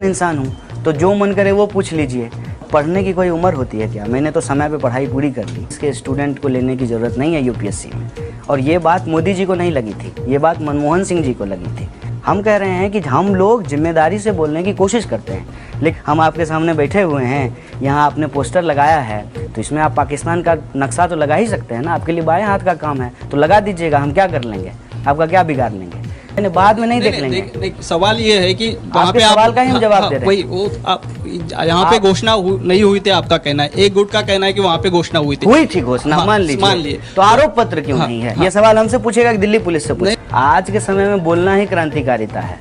इंसान हूँ तो जो मन करे वो पूछ लीजिए। पढ़ने की कोई उम्र होती है क्या? मैंने तो समय पे पढ़ाई पूरी कर ली। इसके स्टूडेंट को लेने की ज़रूरत नहीं है यूपीएससी में। और ये बात मोदी जी को नहीं लगी थी, ये बात मनमोहन सिंह जी को लगी थी। हम कह रहे हैं कि हम लोग जिम्मेदारी से बोलने की कोशिश करते हैं, लेकिन हम आपके सामने बैठे हुए हैं, यहाँ आपने पोस्टर लगाया है तो इसमें आप पाकिस्तान का नक्शा तो लगा ही सकते हैं ना। आपके लिए बाएं हाथ का काम है तो लगा दीजिएगा, हम क्या कर लेंगे, आपका क्या बिगाड़ लेंगे, बाद में नहीं देख लेंगे। सवाल ये है कि वहाँ पे सवाल का ही हम जवाब दे रहे हैं। वही आप यहाँ पे घोषणा नहीं हुई थी, आपका कहना है, एक गुट का कहना है कि वहाँ पे घोषणा हुई थी घोषणा, मान लीजिए तो आरोप पत्र क्यों नहीं है? ये सवाल हमसे पूछेगा कि दिल्ली पुलिस से पूछे। आज के समय में बोलना ही क्रांतिकारिता है,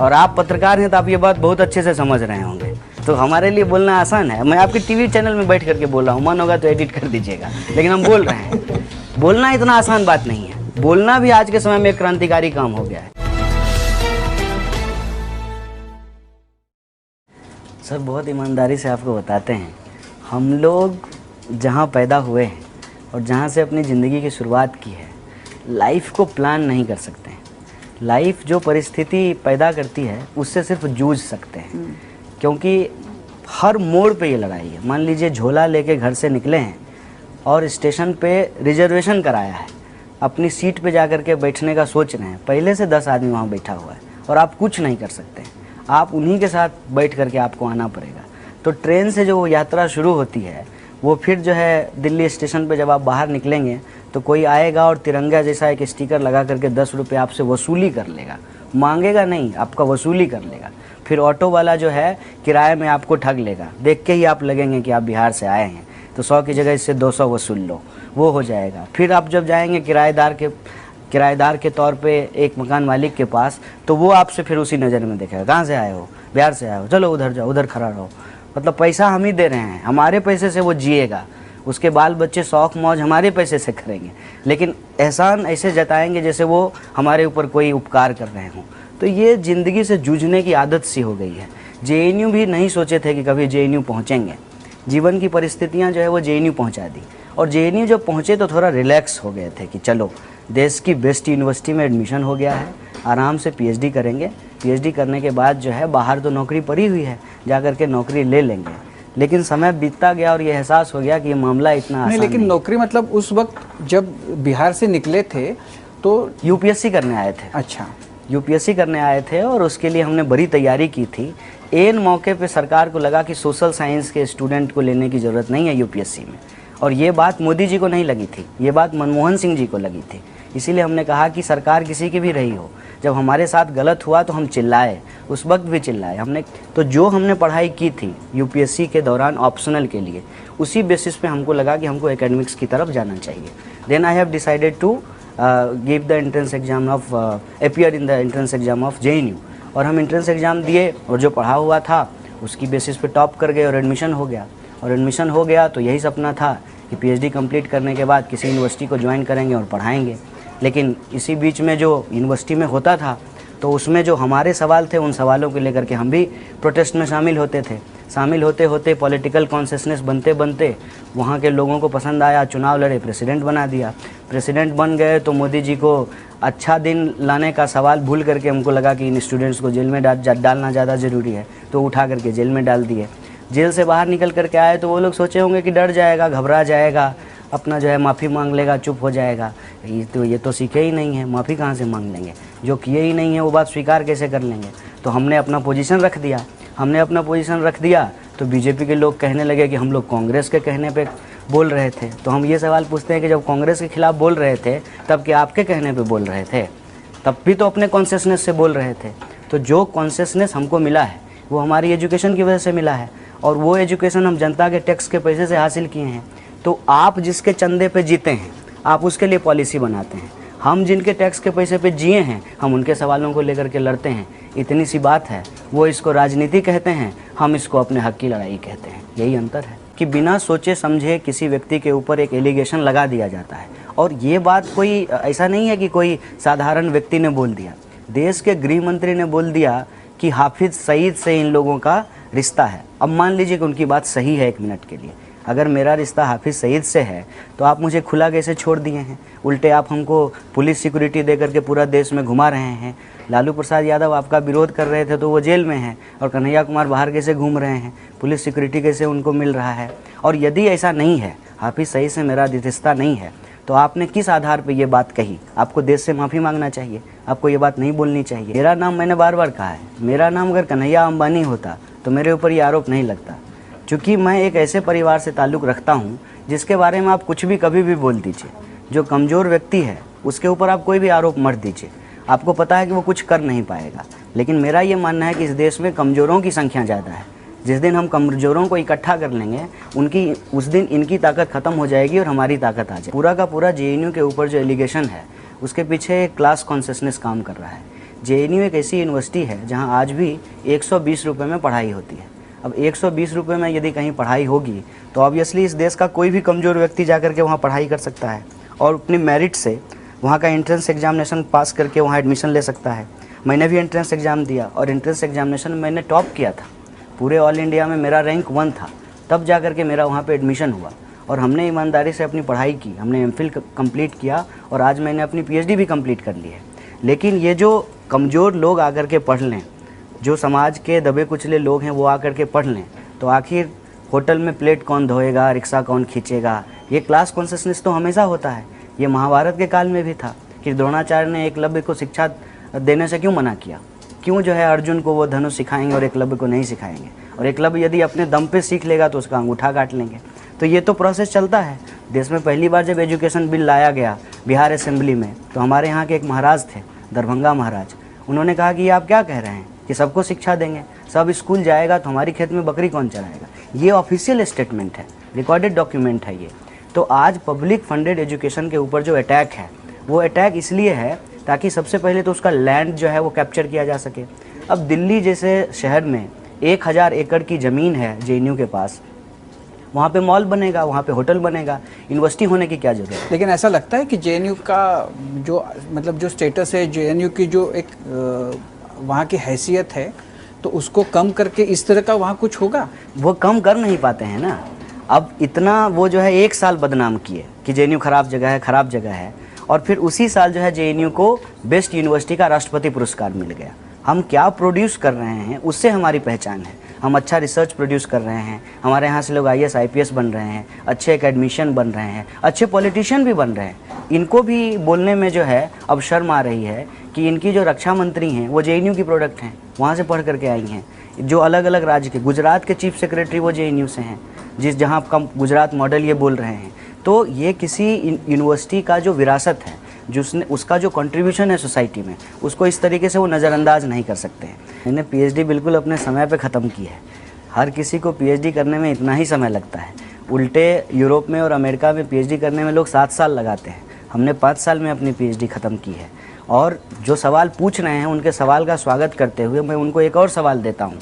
और आप पत्रकार हैं तो आप ये बात बहुत अच्छे से समझ रहे होंगे। तो हमारे लिए बोलना आसान है। मैं आपके टीवी चैनल में बैठ करके बोल रहा हूँ, मन होगा तो एडिट कर दीजिएगा, लेकिन हम बोल रहे हैं। बोलना इतना आसान बात नहीं है, बोलना भी आज के समय में एक क्रांतिकारी काम हो गया है। सर, बहुत ईमानदारी से आपको बताते हैं, हम लोग जहाँ पैदा हुए हैं और जहाँ से अपनी ज़िंदगी की शुरुआत की है, लाइफ को प्लान नहीं कर सकते हैं। लाइफ जो परिस्थिति पैदा करती है उससे सिर्फ जूझ सकते हैं, क्योंकि हर मोड़ पे ये लड़ाई है। मान लीजिए झोला लेके घर से निकले हैं और स्टेशन पे रिजर्वेशन कराया है, अपनी सीट पे जा कर के बैठने का सोच रहे हैं, पहले से 10 आदमी वहाँ बैठा हुआ है और आप कुछ नहीं कर सकते हैं, आप उन्हीं के साथ बैठ करके आपको आना पड़ेगा। तो ट्रेन से जो यात्रा शुरू होती है वो फिर जो है दिल्ली स्टेशन पे जब आप बाहर निकलेंगे तो कोई आएगा और तिरंगा जैसा एक स्टिकर लगा करके 10 रुपये आपसे वसूली कर लेगा, मांगेगा नहीं, आपका वसूली कर लेगा। फिर ऑटो वाला जो है किराए में आपको ठग लेगा, देख के ही आप लगेंगे कि आप बिहार से आए हैं, तो 100 की जगह इससे 200 वसूल लो, वो हो जाएगा। फिर आप जब जाएंगे किराएदार के तौर पे एक मकान मालिक के पास, तो वो आपसे फिर उसी नज़र में देखेगा, कहाँ से आए हो? बिहार से आए हो, चलो उधर जाओ, उधर खड़ा रहो। मतलब पैसा हम ही दे रहे हैं, हमारे पैसे से वो जिएगा, उसके बाल बच्चे शौक मौज हमारे पैसे से करेंगे, लेकिन एहसान ऐसे जताएंगे जैसे वो हमारे ऊपर कोई उपकार कर रहे हों। तो ये ज़िंदगी से जूझने की आदत सी हो गई है। जेएनयू भी नहीं सोचे थे कि कभी जेएनयू पहुँचेंगे, जीवन की परिस्थितियाँ जो है वो जेएनयू पहुँचा दी। और जेएनयू जब पहुँचे तो थोड़ा रिलैक्स हो गए थे कि चलो देश की बेस्ट यूनिवर्सिटी में एडमिशन हो गया है, आराम से पीएचडी करेंगे, पीएचडी करने के बाद जो है बाहर तो नौकरी पड़ी हुई है, जा कर के नौकरी ले लेंगे। लेकिन समय बीतता गया और ये एहसास हो गया कि ये मामला इतना आसान नहीं। लेकिन नौकरी मतलब उस वक्त जब बिहार से निकले थे तो यूपीएससी करने आए थे। अच्छा, यूपीएससी करने आए थे और उसके लिए हमने बड़ी तैयारी की थी। एन मौके पे सरकार को लगा कि सोशल साइंस के स्टूडेंट को लेने की ज़रूरत नहीं है यूपीएससी में, और ये बात मोदी जी को नहीं लगी थी, ये बात मनमोहन सिंह जी को लगी थी। इसीलिए हमने कहा कि सरकार किसी की भी रही हो, जब हमारे साथ गलत हुआ तो हम चिल्लाए, उस वक्त भी चिल्लाए हमने। तो जो हमने पढ़ाई की थी यूपीएससी के दौरान ऑप्शनल के लिए, उसी बेसिस पे हमको लगा कि हमको एकेडमिक्स की तरफ जाना चाहिए। Then I have decided to give the entrance exam of appear in the entrance exam of JNU, और हम एंट्रेंस एग्ज़ाम दिए और जो पढ़ा हुआ था उसकी बेसिस पे टॉप कर गए और एडमिशन हो गया। और एडमिशन हो गया तो यही सपना था कि पीएचडी कंप्लीट करने के बाद किसी यूनिवर्सिटी को ज्वाइन करेंगे और पढ़ाएंगे। लेकिन इसी बीच में जो यूनिवर्सिटी में होता था तो उसमें जो हमारे सवाल थे उन सवालों को लेकर के हम भी प्रोटेस्ट में शामिल होते थे। शामिल होते होते पॉलिटिकल कॉन्शियसनेस बनते बनते वहाँ के लोगों को पसंद आया, चुनाव लड़े, प्रेसिडेंट बना दिया। प्रेसिडेंट बन गए तो मोदी जी को अच्छा दिन लाने का सवाल भूल करके हमको लगा कि इन स्टूडेंट्स को जेल में डालना ज़्यादा ज़रूरी है, तो उठा करके जेल में डाल दिए। जेल से बाहर निकल करके आए तो वो लोग सोचे होंगे कि डर जाएगा, घबरा जाएगा, अपना जो है माफ़ी मांग लेगा, चुप हो जाएगा। ये तो सीखे ही नहीं है, माफ़ी कहाँ से मांग लेंगे, जो किए ही नहीं है वो बात स्वीकार कैसे कर लेंगे। तो हमने अपना पोजीशन रख दिया, तो बीजेपी के लोग कहने लगे कि हम लोग कांग्रेस के कहने पे बोल रहे थे। तो हम ये सवाल पूछते हैं कि जब कांग्रेस के खिलाफ बोल रहे थे तब क्या आपके कहने पे बोल रहे थे? तब भी तो अपने कॉन्शियसनेस से बोल रहे थे। तो जो कॉन्शियसनेस हमको मिला है वो हमारी एजुकेशन की वजह से मिला है, और वो एजुकेशन हम जनता के टैक्स के पैसे से हासिल किए हैं। तो आप जिसके चंदे पे जीते हैं आप उसके लिए पॉलिसी बनाते हैं, हम जिनके टैक्स के पैसे पे जिए हैं हम उनके सवालों को लेकर के लड़ते हैं। इतनी सी बात है। वो इसको राजनीति कहते हैं, हम इसको अपने हक की लड़ाई कहते हैं। यही अंतर है कि बिना सोचे समझे किसी व्यक्ति के ऊपर एक एलिगेशन लगा दिया जाता है, और ये बात कोई ऐसा नहीं है कि कोई साधारण व्यक्ति ने बोल दिया। देश के गृह मंत्री ने बोल दिया कि हाफिज सईद से इन लोगों का रिश्ता है। अब मान लीजिए कि उनकी बात सही है एक मिनट के लिए, अगर मेरा रिश्ता हाफिज़ सईद से है तो आप मुझे खुला कैसे छोड़ दिए हैं? उल्टे आप हमको पुलिस सिक्योरिटी दे करके पूरा देश में घुमा रहे हैं। लालू प्रसाद यादव आपका विरोध कर रहे थे तो वो जेल में हैं, और कन्हैया कुमार बाहर कैसे घूम रहे हैं, पुलिस सिक्योरिटी कैसे उनको मिल रहा है। और यदि ऐसा नहीं है, हाफिज़ सईद से मेरा दिलचस्पा नहीं है, तो आपने किस आधार पे ये बात कही? आपको देश से माफ़ी मांगना चाहिए, आपको ये बात नहीं बोलनी चाहिए। मेरा नाम मैंने बार बार कहा है, मेरा नाम अगर कन्हैया अंबानी होता तो मेरे ऊपर ये आरोप नहीं लगता, क्योंकि मैं एक ऐसे परिवार से ताल्लुक़ रखता हूँ जिसके बारे में आप कुछ भी कभी भी बोल दीजिए। जो कमज़ोर व्यक्ति है उसके ऊपर आप कोई भी आरोप मत दीजिए, आपको पता है कि वो कुछ कर नहीं पाएगा। लेकिन मेरा ये मानना है कि इस देश में कमज़ोरों की संख्या ज़्यादा है। जिस दिन हम कमज़ोरों को इकट्ठा कर लेंगे उस दिन इनकी ताकत ख़त्म हो जाएगी और हमारी ताकत आ जाएगी। पूरा का पूरा जेएनयू के ऊपर जो एलिगेशन है उसके पीछे एक क्लास कॉन्शियसनेस काम कर रहा है। जेएनयू एक ऐसी यूनिवर्सिटी है जहाँ आज भी 120 रुपये में पढ़ाई होती है। अब 120 रुपये में यदि कहीं पढ़ाई होगी तो ऑब्वियसली इस देश का कोई भी कमज़ोर व्यक्ति जा करके वहाँ पढ़ाई कर सकता है और अपनी मेरिट से वहाँ का एंट्रेंस एग्जामिनेशन पास करके वहाँ एडमिशन ले सकता है। मैंने भी एंट्रेंस एग्ज़ाम दिया और एंट्रेंस एग्जामिनेशन में मैंने टॉप किया था, पूरे ऑल इंडिया में मेरा रैंक 1 था, तब जा करके मेरा वहाँ पे एडमिशन हुआ। और हमने ईमानदारी से अपनी पढ़ाई की, हमने एमफिल कंप्लीट किया और आज मैंने अपनी पीएचडी भी कंप्लीट कर ली है। लेकिन ये जो कमज़ोर लोग आकर के पढ़ लें, जो समाज के दबे कुचले लोग हैं वो आकर के पढ़ लें, तो आखिर होटल में प्लेट कौन धोएगा, रिक्शा कौन खींचेगा? ये क्लास कॉन्शियसनेस तो हमेशा होता है। ये महाभारत के काल में भी था कि द्रोणाचार्य ने एकलव्य को शिक्षा देने से क्यों मना किया? क्यों जो है अर्जुन को वो धनुष सिखाएंगे और एकलव्य को नहीं सिखाएंगे? और एकलव्य यदि अपने दम पे सीख लेगा तो उसका अंगूठा काट लेंगे। तो ये तो प्रोसेस चलता है। देश में पहली बार जब एजुकेशन बिल लाया गया बिहार असेंबली में, तो हमारे यहाँ के एक महाराज थे, दरभंगा महाराज, उन्होंने कहा कि ये आप क्या कह रहे हैं कि सबको शिक्षा देंगे, सब स्कूल जाएगा तो हमारी खेत में बकरी कौन चराएगा? ये ऑफिशियल स्टेटमेंट है, रिकॉर्डेड डॉक्यूमेंट है ये। तो आज पब्लिक फंडेड एजुकेशन के ऊपर जो अटैक है वो अटैक इसलिए है ताकि सबसे पहले तो उसका लैंड जो है वो कैप्चर किया जा सके। अब दिल्ली जैसे शहर में 1000 एकड़ की ज़मीन है जेएनयू के पास, वहाँ पे मॉल बनेगा, वहाँ पे होटल बनेगा, यूनिवर्सिटी होने की क्या ज़रूरत है? लेकिन ऐसा लगता है कि जेएनयू का जो मतलब जो स्टेटस है, जेएनयू की जो एक वहाँ की हैसियत है, तो उसको कम करके इस तरह का वहाँ कुछ होगा? वो कम कर नहीं पाते हैं ना। अब इतना वो जो है 1 साल बदनाम किए कि जेएनयू ख़राब जगह है, ख़राब जगह है, और फिर उसी साल जो है जेएनयू को बेस्ट यूनिवर्सिटी का राष्ट्रपति पुरस्कार मिल गया। हम क्या प्रोड्यूस कर रहे हैं उससे हमारी पहचान है। हम अच्छा रिसर्च प्रोड्यूस कर रहे हैं, हमारे यहाँ से लोग आईएएस आईपीएस बन रहे हैं, अच्छे एकेडमिशियन बन रहे हैं, अच्छे पॉलिटिशियन भी बन रहे हैं। इनको भी बोलने में जो है अब शर्म आ रही है कि इनकी जो रक्षा मंत्री हैं वो जेएनयू की प्रोडक्ट हैं, वहाँ से पढ़ करके आई हैं। जो अलग अलग राज्य के, गुजरात के चीफ सेक्रेटरी वो जेएनयू से हैं, जहाँ का गुजरात मॉडल ये बोल रहे हैं। तो ये किसी यूनिवर्सिटी का जो विरासत है, जिसने उसका जो कंट्रीब्यूशन है सोसाइटी में, उसको इस तरीके से वो नज़रअंदाज नहीं कर सकते हैं। मैंने पीएचडी बिल्कुल अपने समय पे ख़त्म की है। हर किसी को पीएचडी करने में इतना ही समय लगता है। उल्टे यूरोप में और अमेरिका में पीएचडी करने में लोग 7 साल लगाते हैं, हमने 5 साल में अपनी पीएचडी ख़त्म की है। और जो सवाल पूछ रहे हैं उनके सवाल का स्वागत करते हुए मैं उनको एक और सवाल देता हूँ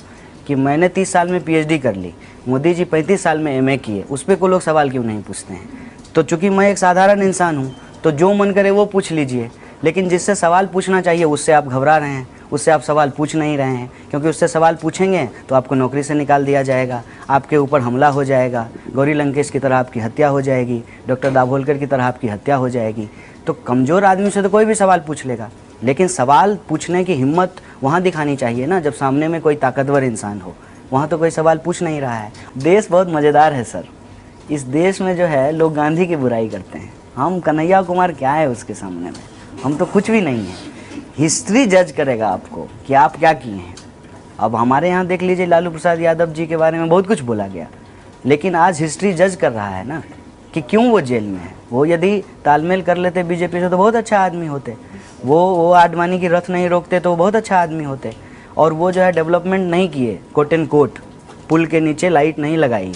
कि मैंने 30 साल में पीएचडी कर ली, मोदी जी 35 साल में एमए किए, उस पर को लोग सवाल क्यों नहीं पूछते हैं? तो चूँकि मैं एक साधारण इंसान हूँ तो जो मन करे वो पूछ लीजिए, लेकिन जिससे सवाल पूछना चाहिए उससे आप घबरा रहे हैं, उससे आप सवाल पूछ नहीं रहे हैं, क्योंकि उससे सवाल पूछेंगे तो आपको नौकरी से निकाल दिया जाएगा, आपके ऊपर हमला हो जाएगा, गौरी लंकेश की तरह आपकी हत्या हो जाएगी, डॉक्टर दाभोलकर की तरह आपकी हत्या हो जाएगी। तो कमज़ोर आदमी से तो कोई भी सवाल पूछ लेगा, लेकिन सवाल पूछने की हिम्मत वहाँ दिखानी चाहिए ना जब सामने में कोई ताकतवर इंसान हो। वहाँ तो कोई सवाल पूछ नहीं रहा है। देश बहुत मज़ेदार है सर। इस देश में जो है लोग गांधी की बुराई करते हैं, हम कन्हैया कुमार क्या है उसके सामने में? हम तो कुछ भी नहीं हैं। हिस्ट्री जज करेगा आपको कि आप क्या किए हैं। अब हमारे यहाँ देख लीजिए, लालू प्रसाद यादव जी के बारे में बहुत कुछ बोला गया, लेकिन आज हिस्ट्री जज कर रहा है ना कि क्यों वो जेल में है। वो यदि तालमेल कर लेते बीजेपी से तो बहुत अच्छा आदमी होते। वो आडवाणी की रथ नहीं रोकते तो बहुत अच्छा आदमी होते। और वो जो है डेवलपमेंट नहीं किए, कोट एंड कोट, पुल के नीचे लाइट नहीं लगाई,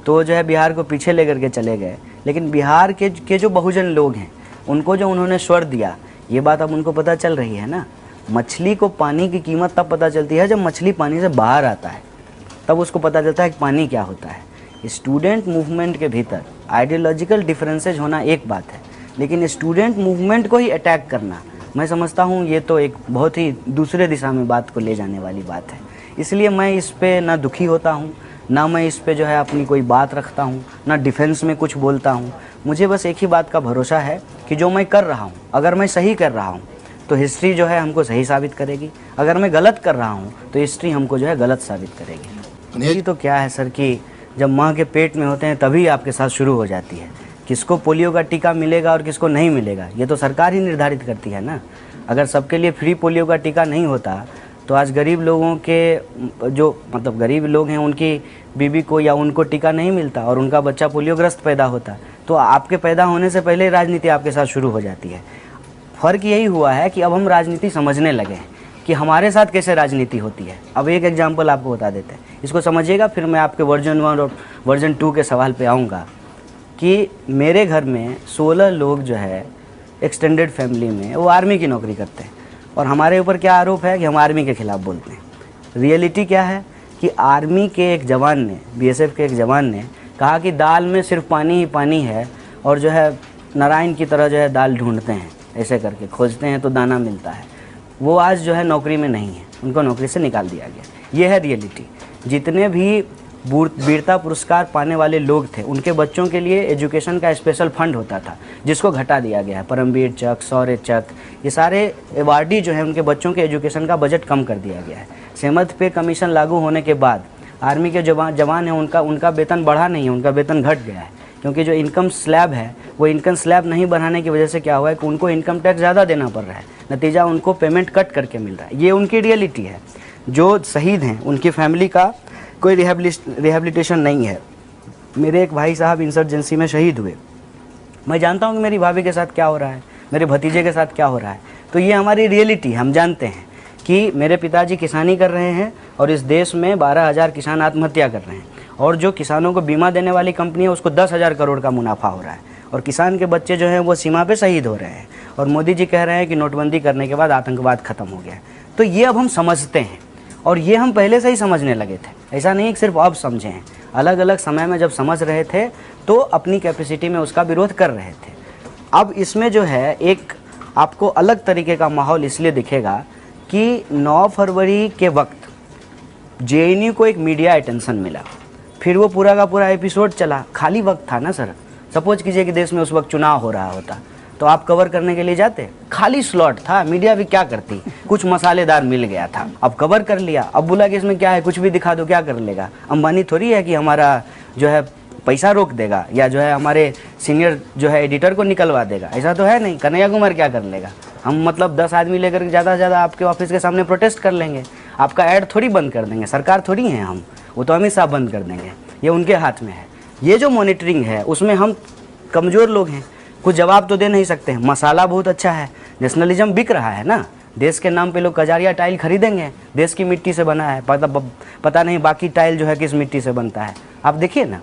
तो जो है बिहार को पीछे लेकर के चले गए। लेकिन बिहार के जो बहुजन लोग हैं उनको जो उन्होंने स्वर दिया, ये बात अब उनको पता चल रही है ना। मछली को पानी की कीमत तब पता चलती है जब मछली पानी से बाहर आता है, तब उसको पता चलता है कि पानी क्या होता है। स्टूडेंट मूवमेंट के भीतर आइडियोलॉजिकल डिफरेंसेज होना एक बात है, लेकिन स्टूडेंट मूवमेंट को ही अटैक करना, मैं समझता हूँ ये तो एक बहुत ही दूसरे दिशा में बात को ले जाने वाली बात है। इसलिए मैं इस पे ना दुखी होता हूँ, ना मैं इस पे जो है अपनी कोई बात रखता हूँ, ना डिफेंस में कुछ बोलता हूँ। मुझे बस एक ही बात का भरोसा है कि जो मैं कर रहा हूँ, अगर मैं सही कर रहा हूँ तो हिस्ट्री जो है हमको सही साबित करेगी, अगर मैं गलत कर रहा हूँ तो हिस्ट्री हमको जो है गलत साबित करेगी। ये तो क्या है सर कि जब माँ के पेट में होते हैं तभी आपके साथ शुरू हो जाती है। किसको पोलियो का टीका मिलेगा और किसको नहीं मिलेगा ये तो सरकार ही निर्धारित करती है ना। अगर सबके लिए फ्री पोलियो का टीका नहीं होता तो आज गरीब लोगों के जो मतलब गरीब लोग हैं उनकी बीबी को या उनको टीका नहीं मिलता और उनका बच्चा पोलियोग्रस्त पैदा होता। तो आपके पैदा होने से पहले राजनीति आपके साथ शुरू हो जाती है। फ़र्क यही हुआ है कि अब हम राजनीति समझने लगे हैं कि हमारे साथ कैसे राजनीति होती है। अब एक एग्जांपल आपको बता देते हैं, इसको समझिएगा, फिर मैं आपके वर्जन 1 और वर्जन 2 के सवाल पे आऊँगा। कि मेरे घर में 16 लोग जो है एक्सटेंडेड फैमिली में वो आर्मी की नौकरी करते हैं और हमारे ऊपर क्या आरोप है कि हम आर्मी के ख़िलाफ़ बोलते हैं। रियलिटी क्या है कि आर्मी के एक जवान ने, बीएसएफ के एक जवान ने कहा कि दाल में सिर्फ पानी ही पानी है और जो है नारायण की तरह जो है दाल ढूंढते हैं, ऐसे करके खोजते हैं तो दाना मिलता है। वो आज जो है नौकरी में नहीं है, उनको नौकरी से निकाल दिया गया। ये है रियलिटी। जितने भी वीरता पुरस्कार पाने वाले लोग थे उनके बच्चों के लिए एजुकेशन का स्पेशल फंड होता था जिसको घटा दिया गया है। परमवीर चक, शौर्य चक, ये सारे अवार्डी जो है उनके बच्चों के एजुकेशन का बजट कम कर दिया गया है। सेमथ पे कमीशन लागू होने के बाद आर्मी के जवान हैं उनका वेतन बढ़ा नहीं है, उनका वेतन घट गया है। क्योंकि जो इनकम स्लैब है वो इनकम स्लैब नहीं बढ़ाने की वजह से क्या हुआ है कि उनको इनकम टैक्स ज़्यादा देना पड़ रहा है, नतीजा उनको पेमेंट कट करके मिल रहा है। ये उनकी रियलिटी है। जो शहीद हैं उनकी फैमिली का कोई रिहेबिलिटेशन नहीं है। मेरे एक भाई साहब इंसर्जेंसी में शहीद हुए। मैं जानता हूँ कि मेरी भाभी के साथ क्या हो रहा है, मेरे भतीजे के साथ क्या हो रहा है। तो ये हमारी रियलिटी, हम जानते हैं कि मेरे पिताजी किसानी कर रहे हैं और इस देश में 12,000 किसान आत्महत्या कर रहे हैं और जो किसानों को बीमा देने वाली कंपनी है उसको 10,000 करोड़ का मुनाफा हो रहा है और किसान के बच्चे जो हैं वो सीमा पे शहीद हो रहे हैं और मोदी जी कह रहे हैं कि नोटबंदी करने के बाद आतंकवाद खत्म हो गया है। तो ये अब हम समझते हैं और ये हम पहले से ही समझने लगे थे, ऐसा नहीं कि सिर्फ अब समझे हैं। अलग अलग समय में जब समझ रहे थे तो अपनी कैपेसिटी में उसका विरोध कर रहे थे। अब इसमें जो है एक आपको अलग तरीके का माहौल इसलिए दिखेगा कि 9 फरवरी के वक्त जेएनयू को एक मीडिया अटेंशन मिला, फिर वो पूरा का पूरा एपिसोड चला। खाली वक्त था ना सर, सपोज कीजिए कि देश में उस वक्त चुनाव हो रहा होता तो आप कवर करने के लिए जाते, खाली स्लॉट था, मीडिया भी क्या करती, कुछ मसालेदार मिल गया था, अब कवर कर लिया। अब बोला कि इसमें क्या है, कुछ भी दिखा दो, क्या कर लेगा। अंबानी थोड़ी है कि हमारा जो है पैसा रोक देगा या जो है हमारे सीनियर जो है एडिटर को निकलवा देगा, ऐसा तो है नहीं। कन्हैया कुमार क्या कर लेगा, हम मतलब 10 आदमी लेकर ज़्यादा से ज़्यादा आपके ऑफिस के सामने प्रोटेस्ट कर लेंगे, आपका ऐड थोड़ी बंद कर देंगे, सरकार थोड़ी हैं हम, वो तो अमित शाह बंद कर देंगे, ये उनके हाथ में है। ये जो मॉनिटरिंग है उसमें हम कमज़ोर लोग हैं, कुछ जवाब तो दे नहीं सकते हैं। मसाला बहुत अच्छा है, नेशनलिज्म बिक रहा है ना, देश के नाम पे लोग कजारिया टाइल खरीदेंगे, देश की मिट्टी से बना है, पता नहीं बाकी टाइल जो है किस मिट्टी से बनता है, आप देखिए ना।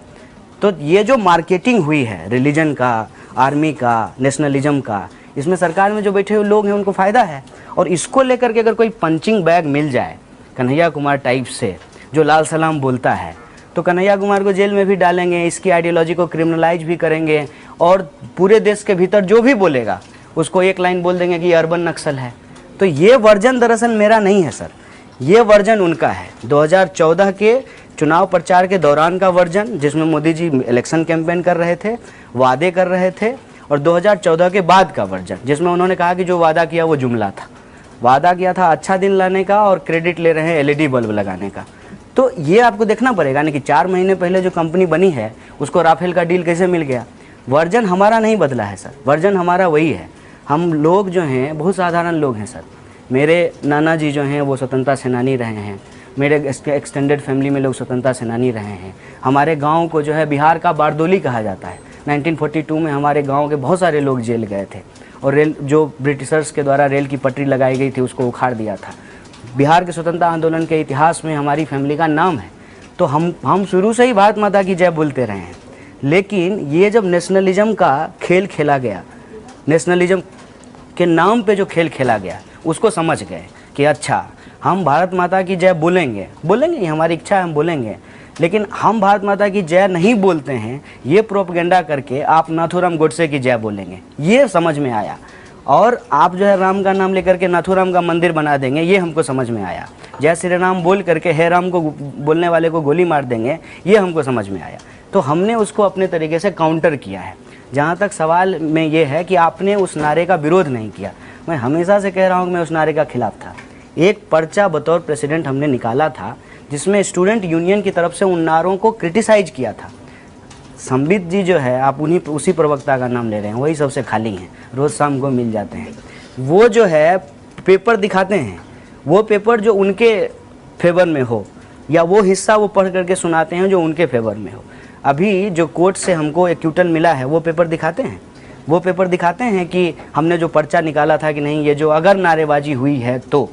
तो ये जो मार्केटिंग हुई है रिलीजन का, आर्मी का, नेशनलिज्म का, इसमें सरकार में जो बैठे हुए लोग हैं उनको फ़ायदा है। और इसको लेकर के अगर कोई पंचिंग बैग मिल जाए कन्हैया कुमार टाइप से जो लाल सलाम बोलता है तो कन्हैया कुमार को जेल में भी डालेंगे, इसकी आइडियोलॉजी को क्रिमिनलाइज भी करेंगे और पूरे देश के भीतर जो भी बोलेगा उसको एक लाइन बोल देंगे कि अर्बन नक्सल है। तो ये वर्जन दरअसल मेरा नहीं है सर, ये वर्जन उनका है 2014 के चुनाव प्रचार के दौरान का वर्जन, जिसमें मोदी जी इलेक्शन कैंपेन कर रहे थे, वादे कर रहे थे, और 2014 के बाद का वर्जन जिसमें उन्होंने कहा कि जो वादा किया वो जुमला था, वादा किया था अच्छा दिन लाने का और क्रेडिट ले रहे हैं एलईडी बल्ब लगाने का। तो ये आपको देखना पड़ेगा ना कि 4 महीने पहले जो कंपनी बनी है उसको राफेल का डील कैसे मिल गया। वर्जन हमारा नहीं बदला है सर, वर्जन हमारा वही है। हम लोग जो हैं बहुत साधारण लोग हैं सर। मेरे नाना जी जो हैं वो स्वतंत्रता सेनानी रहे हैं, मेरे एक्सटेंडेड फैमिली में लोग स्वतंत्रता सेनानी रहे हैं। हमारे गांव को जो है बिहार का बारदोली कहा जाता है। 1942 में हमारे गांव के बहुत सारे लोग जेल गए थे और रेल जो ब्रिटिशर्स के द्वारा रेल की पटरी लगाई गई थी उसको उखाड़ दिया था। बिहार के स्वतंत्रता आंदोलन के इतिहास में हमारी फैमिली का नाम है। तो हम शुरू से ही भारत माता की जय बोलते रहे हैं। लेकिन ये जब नेशनलिज्म का खेल खेला गया, नेशनलिज्म के नाम पे जो खेल खेला गया उसको समझ गए कि अच्छा हम भारत माता की जय बोलेंगे, ये हमारी इच्छा है, हम बोलेंगे, लेकिन हम भारत माता की जय नहीं बोलते हैं, ये प्रोपेगेंडा करके आप नाथूराम गोडसे की जय बोलेंगे, ये समझ में आया। और आप जो है राम का नाम लेकर के नाथूराम का मंदिर बना देंगे, ये हमको समझ में आया। जय श्री राम बोल करके हे राम को बोलने वाले को गोली मार देंगे, ये हमको समझ में आया। तो हमने उसको अपने तरीके से काउंटर किया है। जहाँ तक सवाल में ये है कि आपने उस नारे का विरोध नहीं किया, मैं हमेशा से कह रहा हूँ कि मैं उस नारे का खिलाफ था। एक पर्चा बतौर प्रेसिडेंट हमने निकाला था जिसमें स्टूडेंट यूनियन की तरफ से उन नारों को क्रिटिसाइज किया था। संबित जी जो है, आप उसी प्रवक्ता का नाम ले रहे हैं, वही सबसे खाली हैं, रोज़ शाम को मिल जाते हैं। वो जो है पेपर दिखाते हैं, वो पेपर जो उनके फेवर में हो या वो हिस्सा वो पढ़ करके सुनाते हैं जो उनके फेवर में हो। अभी जो कोर्ट से हमको एक्यूटल मिला है वो पेपर दिखाते हैं, वो पेपर दिखाते हैं कि हमने जो पर्चा निकाला था कि नहीं, ये जो अगर नारेबाजी हुई है तो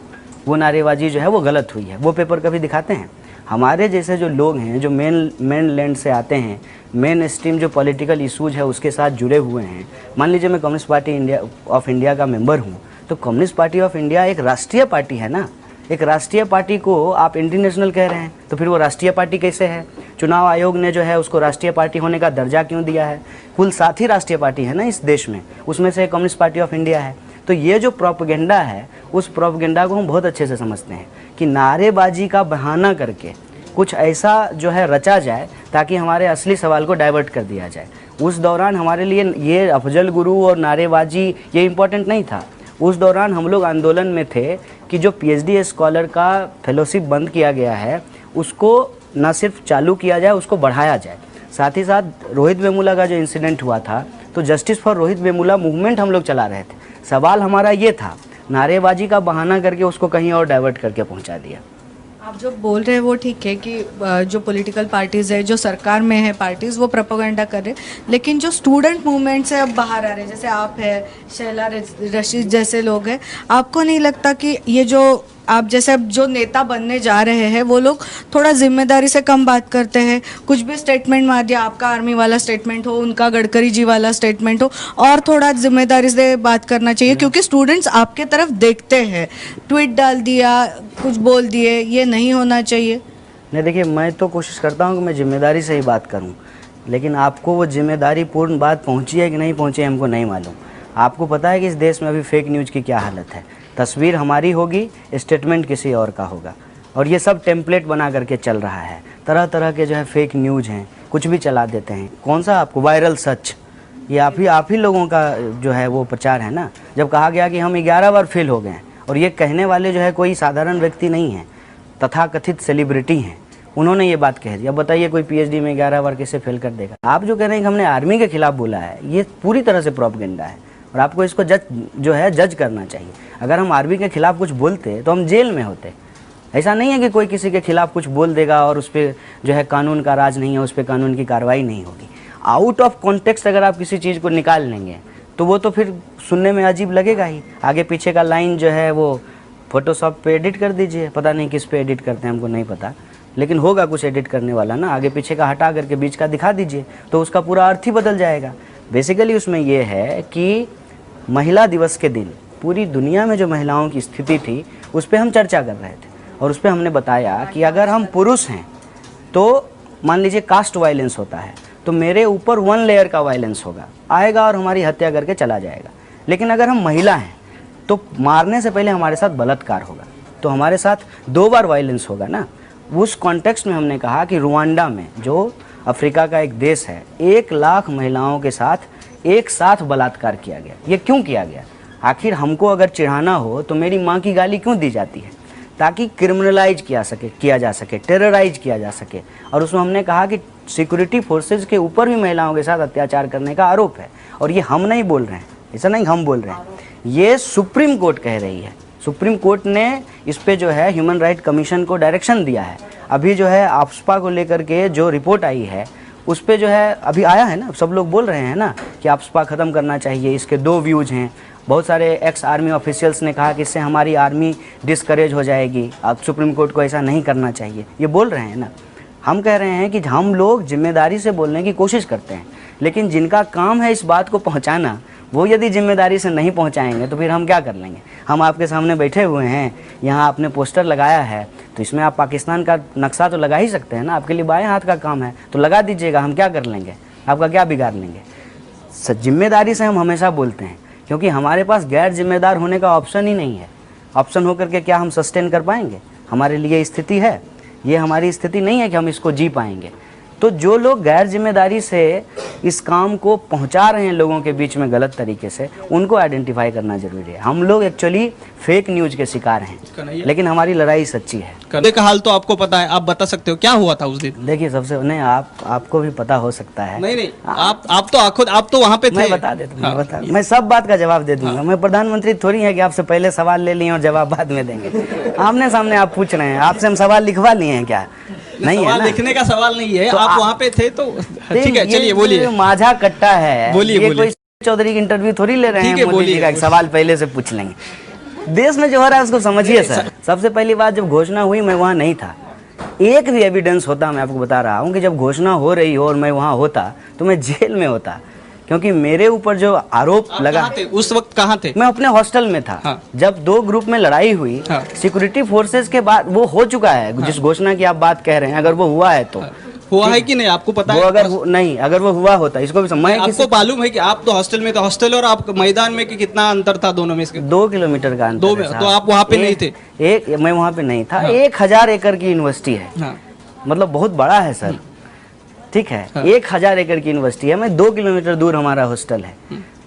वो नारेबाजी जो है वो गलत हुई है, वो पेपर कभी दिखाते हैं? हमारे जैसे जो लोग हैं जो मेन लैंड से आते हैं, मेन स्ट्रीम जो पॉलिटिकल इशूज़ है उसके साथ जुड़े हुए हैं। मान लीजिए मैं कम्युनिस्ट पार्टी ऑफ इंडिया का मेंबर हूँ, तो कम्युनिस्ट पार्टी ऑफ इंडिया एक राष्ट्रीय पार्टी है ना। एक राष्ट्रीय पार्टी को आप इंटरनेशनल कह रहे हैं, तो फिर वो राष्ट्रीय पार्टी कैसे है? चुनाव आयोग ने जो है उसको राष्ट्रीय पार्टी होने का दर्जा क्यों दिया है? कुल 7 ही राष्ट्रीय पार्टी है ना इस देश में, उसमें से कम्युनिस्ट पार्टी ऑफ इंडिया है। तो ये जो प्रोपेगेंडा है, उस प्रोपेगेंडा को हम बहुत अच्छे से समझते हैं कि नारेबाजी का बहाना करके कुछ ऐसा जो है रचा जाए ताकि हमारे असली सवाल को डाइवर्ट कर दिया जाए। उस दौरान हमारे लिए ये अफजल गुरु और नारेबाजी ये इम्पोर्टेंट नहीं था। उस दौरान हम लोग आंदोलन में थे कि जो पीएचडी स्कॉलर का फेलोशिप बंद किया गया है उसको न सिर्फ चालू किया जाए, उसको बढ़ाया जाए। साथ ही साथ रोहित वेमुला का जो इंसिडेंट हुआ था, तो justice for Rohit Vemula movement हम लोग चला रहे थे। सवाल हमारा ये था, नारेबाजी का बहाना करके उसको कहीं और डाइवर्ट करके पहुंचा दिया। आप जो बोल रहे हैं वो ठीक है कि जो पॉलिटिकल पार्टीज़ है, जो सरकार में है पार्टीज़, वो प्रोपेगेंडा कर रहे हैं, लेकिन जो स्टूडेंट मूवमेंट से अब बाहर आ रहे हैं, जैसे आप है, शैला रशीद जैसे लोग हैं, आपको नहीं लगता कि ये जो आप जैसे अब जो नेता बनने जा रहे हैं वो लोग थोड़ा जिम्मेदारी से कम बात करते हैं? कुछ भी स्टेटमेंट मार दिया, आपका आर्मी वाला स्टेटमेंट हो, उनका गडकरी जी वाला स्टेटमेंट हो, और थोड़ा जिम्मेदारी से बात करना चाहिए क्योंकि स्टूडेंट्स आपके तरफ देखते हैं। ट्वीट डाल दिया, कुछ बोल दिए, ये नहीं होना चाहिए। नहीं, देखिए मैं तो कोशिश करता हूँ कि मैं जिम्मेदारी से ही बात करूँ, लेकिन आपको वो जिम्मेदारी पूर्ण बात पहुँची है कि नहीं पहुँची है हमको नहीं मालूम। आपको पता है कि इस देश में अभी फेक न्यूज़ की क्या हालत है। तस्वीर हमारी होगी, स्टेटमेंट किसी और का होगा, और ये सब टेम्पलेट बना करके चल रहा है। तरह तरह के जो है फेक न्यूज़ हैं, कुछ भी चला देते हैं। कौन सा आपको वायरल सच, ये आप ही लोगों का जो है वो प्रचार है ना। जब कहा गया कि हम 11 बार फेल हो गए हैं, और ये कहने वाले जो है कोई साधारण व्यक्ति नहीं है, तथाकथित सेलिब्रिटी हैं, उन्होंने ये बात कह दी। अब बताइए कोई पीएचडी में 11 बार कैसे फेल कर देगा? आप जो कह रहे हैं कि हमने आर्मी के खिलाफ बोला है, ये पूरी तरह से प्रोपेगेंडा है और आपको इसको जज करना चाहिए। अगर हम आर्मी के खिलाफ कुछ बोलते तो हम जेल में होते। ऐसा नहीं है कि कोई किसी के खिलाफ कुछ बोल देगा और उस पर जो है कानून का राज नहीं है, उस पर कानून की कार्रवाई नहीं होगी। आउट ऑफ कॉन्टेक्स्ट अगर आप किसी चीज़ को निकाल लेंगे तो वो तो फिर सुनने में अजीब लगेगा ही। आगे पीछे का लाइन जो है वो फोटोशॉप पे एडिट कर दीजिए, पता नहीं किस पे एडिट करते हैं हमको नहीं पता, लेकिन होगा कुछ एडिट करने वाला ना। आगे पीछे का हटा करके बीच का दिखा दीजिए तो उसका पूरा अर्थ ही बदल जाएगा। बेसिकली उसमें ये है कि महिला दिवस के दिन पूरी दुनिया में जो महिलाओं की स्थिति थी उस पर हम चर्चा कर रहे थे, और उस पर हमने बताया कि अगर हम पुरुष हैं तो मान लीजिए कास्ट वायलेंस होता है तो मेरे ऊपर 1 लेयर का वायलेंस आएगा और हमारी हत्या करके चला जाएगा। लेकिन अगर हम महिला हैं तो मारने से पहले हमारे साथ बलात्कार होगा, तो हमारे साथ 2 बार वायलेंस होगा ना। उस कॉन्टेक्स्ट में हमने कहा कि रुवांडा में, जो अफ्रीका का एक देश है, 1 लाख महिलाओं के साथ एक साथ बलात्कार किया गया। ये क्यों किया गया? आखिर हमको अगर चिढ़ाना हो तो मेरी माँ की गाली क्यों दी जाती है? ताकि क्रिमिनलाइज किया जा सके, टेरराइज किया जा सके। और उसमें हमने कहा कि सिक्योरिटी फोर्सेज के ऊपर भी महिलाओं के साथ अत्याचार करने का आरोप है। और ये हम नहीं बोल रहे हैं, ऐसा नहीं हम बोल रहे हैं, ये सुप्रीम कोर्ट कह रही है। सुप्रीम कोर्ट ने इस पे जो है ह्यूमन राइट कमीशन को डायरेक्शन दिया है। अभी जो है आफ्सपा को लेकर के जो रिपोर्ट आई है उस पे जो है अभी आया है ना, सब लोग बोल रहे हैं ना कि आफ्सपा ख़त्म करना चाहिए। इसके 2 व्यूज़ हैं। बहुत सारे एक्स आर्मी ऑफिशियल्स ने कहा कि इससे हमारी आर्मी डिस्करेज हो जाएगी, अब सुप्रीम कोर्ट को ऐसा नहीं करना चाहिए, ये बोल रहे हैं ना। हम कह रहे हैं कि हम लोग जिम्मेदारी से बोलने की कोशिश करते हैं, लेकिन जिनका काम है इस बात को पहुंचाना, वो यदि जिम्मेदारी से नहीं पहुंचाएंगे तो फिर हम क्या कर लेंगे? हम आपके सामने बैठे हुए हैं, यहाँ आपने पोस्टर लगाया है तो इसमें आप पाकिस्तान का नक्शा तो लगा ही सकते हैं ना। आपके लिए बाएं हाथ का काम है तो लगा दीजिएगा, हम क्या कर लेंगे? आपका क्या बिगाड़ लेंगे? जिम्मेदारी से हम हमेशा बोलते हैं क्योंकि हमारे पास गैर जिम्मेदार होने का ऑप्शन ही नहीं है। ऑप्शन होकर के क्या हम सस्टेन कर पाएंगे? हमारे लिए स्थिति है, ये हमारी स्थिति नहीं है कि हम इसको जी पाएंगे। तो जो लोग गैर जिम्मेदारी से इस काम को पहुंचा रहे हैं लोगों के बीच में गलत तरीके से, उनको आइडेंटिफाई करना जरूरी है। हम लोग एक्चुअली फेक न्यूज के शिकार हैं, लेकिन हमारी लड़ाई सच्ची है। कन्हैया का हाल तो आपको पता है, आप बता सकते हो क्या हुआ था उस दिन? देखिए, सबसे नहीं, आपको भी पता हो सकता है। नहीं, आप तो वहाँ पे थे। मैं बता देता हूँ, मैं सब बात का जवाब दे दूंगा। मैं प्रधानमंत्री थोड़ी है कि आपसे पहले सवाल ले लिए और जवाब बाद में देंगे। आमने सामने आप पूछ रहे हैं, आपसे हम सवाल लिखवा लिए हैं क्या? नहीं है ना, लिखने का सवाल नहीं है, तो आप वहाँ पे थे तो ठीक है, चलिए बोलिए। माझा कट्टा है, बोलिए। कोई चौधरी की इंटरव्यू थोड़ी ले रहे हैं, मोदी जी का सवाल पहले से पूछ लेंगे। देश में जो हो रहा है उसको समझिए सर। सबसे पहली बात, जब घोषणा हुई मैं वहाँ नहीं था। एक भी एविडेंस होता, मैं आपको बता रहा हूँ कि जब घोषणा हो रही हो और मैं वहाँ होता तो मैं जेल में होता, क्योंकि मेरे ऊपर जो आरोप लगा। कहाँ थे उस वक्त? कहाँ थे? मैं अपने हॉस्टल में था। हाँ। जब 2 ग्रुप में लड़ाई हुई, हाँ। सिक्योरिटी फोर्सेस के बाद वो हो चुका है। हाँ। जिस घोषणा की आप बात कह रहे हैं, अगर वो हुआ है तो हुआ है कि नहीं आपको पता है? अगर वो हुआ होता, इसको भी मैं आपको मालूम है कि आप तो हॉस्टल में थे, हॉस्टल और आप मैदान में कि कितना अंतर था दोनों में? इसके 2 किलोमीटर का अंतर 2 में, तो आप वहाँ पे नहीं थे? मैं वहाँ पे नहीं था। हाँ। 1000 एकड़ की यूनिवर्सिटी है। हाँ। मतलब बहुत बड़ा है सर, ठीक है। हाँ। 1000 एकड़ की यूनिवर्सिटी है, मैं 2 किलोमीटर दूर हमारा हॉस्टल है।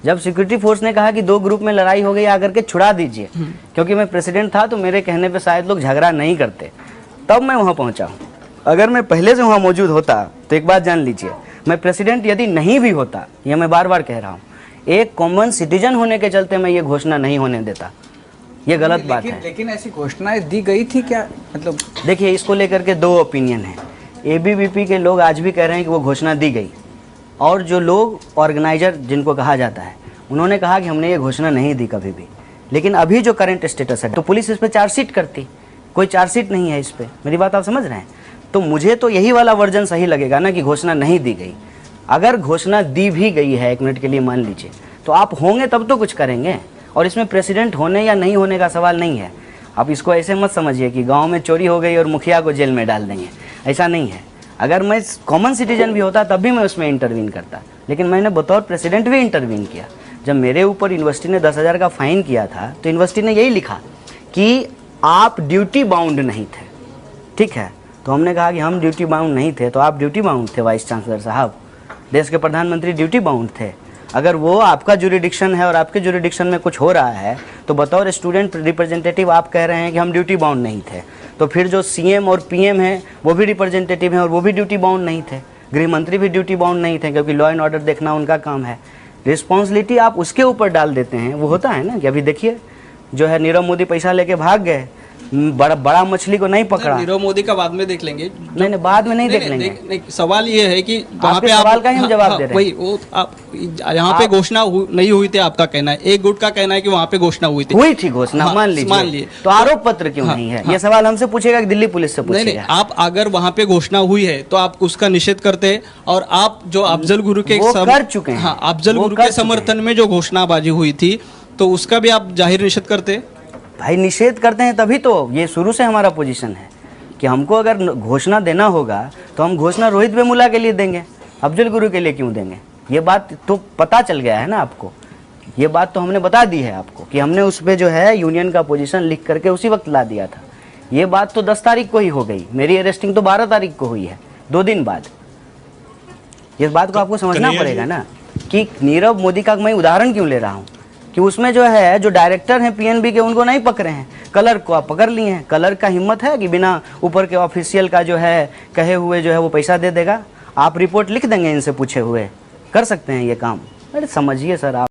जब सिक्योरिटी फोर्स ने कहा कि 2 ग्रुप में लड़ाई हो गई, आकर के छुड़ा दीजिए, क्योंकि मैं प्रेसिडेंट था तो मेरे कहने पे शायद लोग झगड़ा नहीं करते, तब मैं वहाँ पहुँचा हूँ। अगर मैं पहले से वहाँ मौजूद होता तो एक बात जान लीजिए, मैं प्रेसिडेंट यदि नहीं भी होता, यह मैं बार बार कह रहा हूँ, एक कॉमन सिटीजन होने के चलते मैं ये घोषणा नहीं होने देता। ये गलत बात है। लेकिन ऐसी घोषणाएं दी गई थी क्या? मतलब देखिए, इसको लेकर के 2 ओपिनियन है। एबीवीपी के लोग आज भी कह रहे हैं कि वो घोषणा दी गई, और जो लोग ऑर्गेनाइजर जिनको कहा जाता है, उन्होंने कहा कि हमने ये घोषणा नहीं दी कभी भी। लेकिन अभी जो करंट स्टेटस है, तो पुलिस इस पर चार्जशीट करती, कोई चार्जशीट नहीं है इस पर। मेरी बात आप समझ रहे हैं? तो मुझे तो यही वाला वर्जन सही लगेगा ना, कि घोषणा नहीं दी गई। अगर घोषणा दी भी गई है, 1 मिनट के लिए मान लीजिए, तो आप होंगे तब तो कुछ करेंगे, और इसमें प्रेसिडेंट होने या नहीं होने का सवाल नहीं है। आप इसको ऐसे मत समझिए कि गांव में चोरी हो गई और मुखिया को जेल में डाल देंगे, ऐसा नहीं है। अगर मैं कॉमन सिटीजन भी होता तब भी मैं उसमें इंटरवीन करता, लेकिन मैंने बतौर प्रेसिडेंट भी इंटरवीन किया। जब मेरे ऊपर यूनिवर्सिटी ने 10,000 का फाइन किया था, तो यूनिवर्सिटी ने यही लिखा कि आप ड्यूटी बाउंड नहीं थे, ठीक है। तो हमने कहा कि हम ड्यूटी बाउंड नहीं थे, तो आप ड्यूटी बाउंड थे वाइस चांसलर साहब, देश के प्रधानमंत्री ड्यूटी बाउंड थे। अगर वो आपका जुरिडिक्शन है और आपके जुरिडिक्शन में कुछ हो रहा है, तो बतौर स्टूडेंट रिप्रेजेंटेटिव आप कह रहे हैं कि हम ड्यूटी बाउंड नहीं थे, तो फिर जो सीएम और पीएम है वो भी रिप्रेजेंटेटिव हैं और वो भी ड्यूटी बाउंड नहीं थे। गृह मंत्री भी ड्यूटी बाउंड नहीं थे, क्योंकि लॉ एंड ऑर्डर देखना उनका काम है। रिस्पॉन्सिबिलिटी आप उसके ऊपर डाल देते हैं। वो होता है ना कि अभी देखिए, जो है नीरव मोदी पैसा लेके भाग गए, बड़ा मछली को नहीं पकड़ा। नीरव मोदी का बाद में देख लेंगे। नहीं, बाद में नहीं देख लेंगे। नहीं, सवाल ये है कि वहाँ पे सवाल का ही हम जवाब दे रहे हैं। वही वो आप यहाँ पे घोषणा नहीं हुई थी, आपका कहना है। एक गुट का कहना है कि वहाँ पे घोषणा हुई थी घोषणा, मान लीजिए, तो आरोप पत्र क्यों नहीं है? ये सवाल हमसे पूछेगा कि दिल्ली पुलिस से पूछेगा? नहीं, आप अगर वहाँ पे घोषणा हुई है तो आप उसका निषेध करते, और आप जो अफजल गुरु के कर चुके हैं, अफजल गुरु के समर्थन में जो घोषणाबाजी हुई थी, तो उसका भी आप जाहिर निषेध करते? भाई, निषेध करते हैं तभी तो। ये शुरू से हमारा पोजीशन है कि हमको अगर घोषणा देना होगा तो हम घोषणा रोहित वेमुला के लिए देंगे, अफजल गुरु के लिए क्यों देंगे? ये बात तो पता चल गया है ना आपको। ये बात तो हमने बता दी है आपको कि हमने उस पर जो है यूनियन का पोजीशन लिख करके उसी वक्त ला दिया था। ये बात तो 10 तारीख को ही हो गई, मेरी अरेस्टिंग तो 12 तारीख को हुई है, 2 दिन बाद। इस बात को आपको समझना पड़ेगा ना कि नीरव मोदी का मैं उदाहरण क्यों ले रहा हूँ, कि उसमें जो है जो डायरेक्टर हैं पीएनबी के, उनको नहीं पकड़े हैं, कलर को आप पकड़ लिए हैं। कलर का हिम्मत है कि बिना ऊपर के ऑफिशियल का जो है कहे हुए जो है वो पैसा दे देगा? आप रिपोर्ट लिख देंगे इनसे पूछे हुए? कर सकते हैं ये काम? अरे समझिए सर आप।